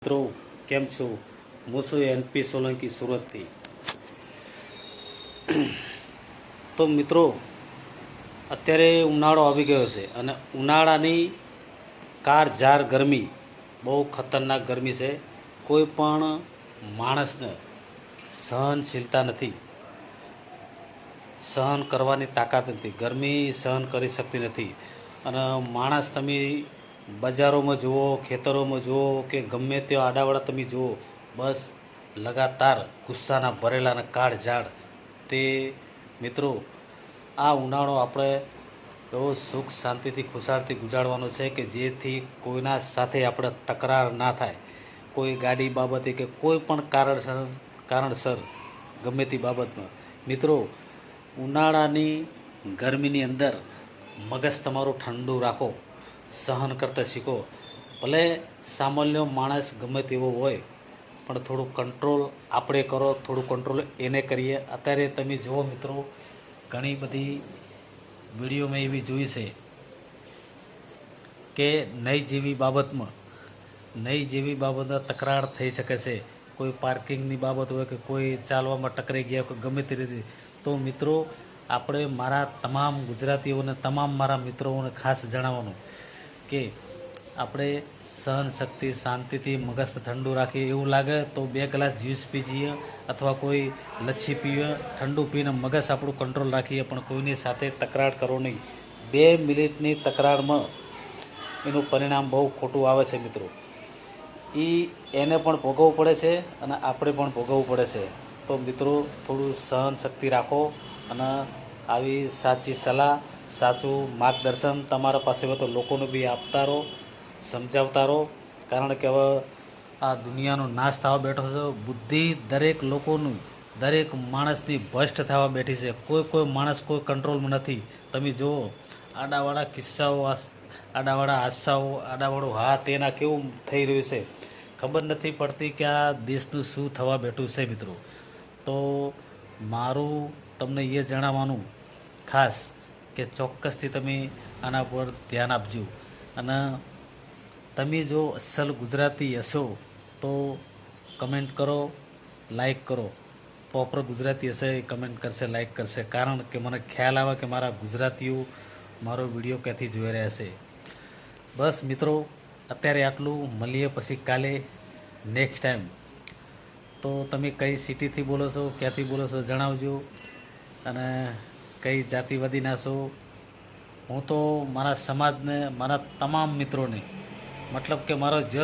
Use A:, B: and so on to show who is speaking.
A: મિત્રો કેમ છો? હું છું એનપી સોલંકી સુરતથી. તો મિત્રો અત્યારે ઉનાળો આવી ગયો છે અને ઉનાળાની કાળઝાળ ગરમી બહુ ખતરનાક ગરમી છે. કોઈ પણ માણસને સહનશીલતા નથી, સહન કરવાની તાકાત નથી, ગરમી સહન કરી શકતી નથી. અને માણસ તમે બજારોમાં જુઓ, ખેતરોમાં જુઓ કે ગમે તે આડાવાળા તમે જુઓ, બસ લગાતાર ગુસ્સાના ભરેલા અને કાળઝાળ. તે મિત્રો આ ઉનાળો આપણે એવો સુખ શાંતિથી ખુશાલથી ગુજારવાનો છે કે જેથી કોઈના સાથે આપણે તકરાર ના થાય. કોઈ ગાડી બાબતે કે કોઈ પણ કારણસર ગમે તે બાબતમાં. મિત્રો ઉનાળાની ગરમીની અંદર મગજ તમારું ઠંડુ રાખો, સહન કરતા શીખો. ભલે સામાન્ય માણસ ગમે તેવો હોય પણ થોડું કંટ્રોલ આપણે કરો, થોડું કંટ્રોલ એને કરીએ. અત્યારે તમે જુઓ મિત્રો, ઘણી બધી વિડીયો મેં એવી જોઈ છે કે નહીં જેવી બાબતમાં તકરાર થઈ શકે છે. કોઈ પાર્કિંગની બાબત હોય કે કોઈ ચાલવામાં ટકરાઈ ગયા કે ગમે તે રીતે. તો મિત્રો આપણે મારા તમામ ગુજરાતીઓને, તમામ મારા મિત્રોને ખાસ જણાવવાનું કે આપણે સહનશક્તિ, શાંતિથી મગજ ઠંડુ રાખીએ. એવું લાગે તો 2 ગ્લાસ જ્યુસ પી જઈએ અથવા કોઈ લચ્છી પીએ, ઠંડુ પીને મગજ આપણું કંટ્રોલ રાખીએ. પણ કોઈની સાથે તકરાર કરો નહીં. 2 મિનિટની તકરારમાં એનું પરિણામ બહુ ખોટું આવે છે મિત્રો. એને પણ ભોગવવું પડે છે અને આપણે પણ ભોગવવું પડે છે. તો મિત્રો થોડું સહન શક્તિ રાખો અને આવી સાચી સલાહ, સાચું માર્ગદર્શન તમારા પાસે હોય તો લોકોને બી આપતા રહો, સમજાવતા રહો. કારણ કે હવે આ દુનિયાનો નાશ થવા બેઠો છે. બુદ્ધિ દરેક લોકોનું, દરેક માણસની ભ્રષ્ટ થવા બેઠી છે. કોઈ માણસ કોઈ કંટ્રોલમાં નથી. તમે જુઓ આડાવાળા કિસ્સાઓ, આડાવાળા હાદસાઓ, આડાવાળું હાથ એના કેવું થઈ રહ્યું છે. ખબર નથી પડતી કે આ દેશનું શું થવા બેઠું છે મિત્રો. તો મારું તમને એ જણાવવાનું ખાસ કે ચોક્કસથી તમે આના પર ધ્યાન આપજો. અને તમે જો અસલ ગુજરાતી હશો તો કમેન્ટ કરો, લાઈક કરો. પ્રોપર ગુજરાતી હશે એ કમેન્ટ કરશે, લાઈક કરશે. કારણ કે મને ખ્યાલ આવે કે મારા ગુજરાતીઓ મારો વિડીયો ક્યાંથી જોઈ રહ્યા છે. બસ મિત્રો અત્યારે આટલું. મળીએ પછી કાલે નેક્સ્ટ ટાઈમ. તો તમે કઈ સિટીથી બોલો છો, ક્યાંથી બોલો છો જણાવજો. અને કઈ જાતિવાદીના છો. હું તો મારા સમાજને, મારા તમામ મિત્રોને, મતલબ કે મારો જ